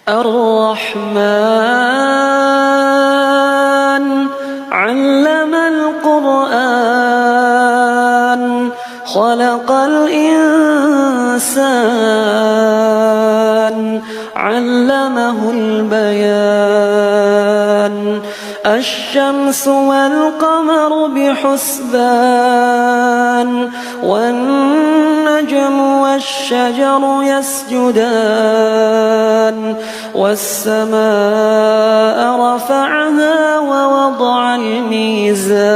الرحمن علم القرآن خلق الإنسان علمه البيان الشمس والقمر بحسبان والنجم والشجر يسجدان والسماء رفعها ووضع الميزان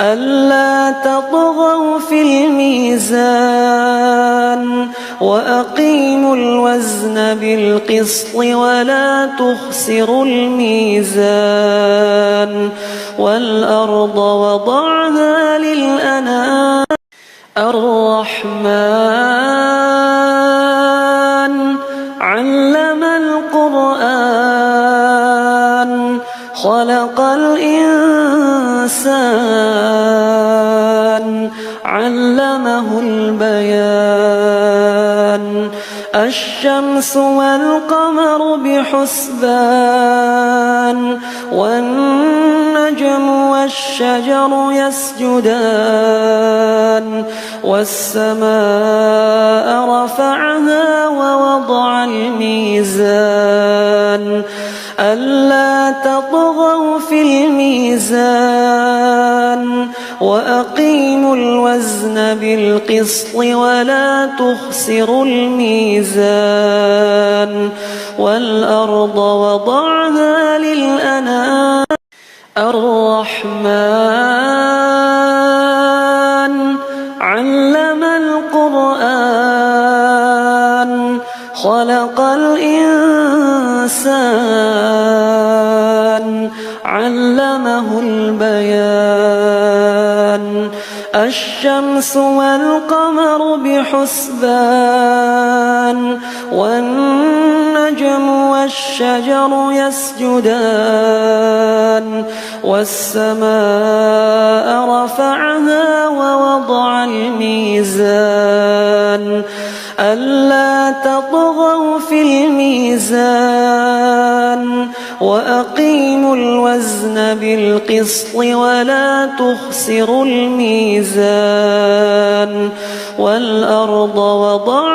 ألا تطغوا في الميزان وأقيموا الوزن بالقسط ولا تخسروا الميزان والأرض وضعها للأنام الرحمن علم القرآن خلق الإنسان علمه البيان الشمس والقمر بحسبان والنجم والشجر يسجدان والسماء رفعها ووضع الميزان ألا تطغوا في الميزان وأقيموا الوزن بالقسط ولا تخسروا الميزان والأرض وضعها للأنام الرحمن علم القرآن خلق الإنسان علمه البيان الشمس والقمر بحسبان والنجم والشجر يسجدان والسماء رفعها ووضع الميزان ألا تطغوا في الميزان وأقيموا الوزن بالقسط ولا تخسروا الميزان والأرض وضعها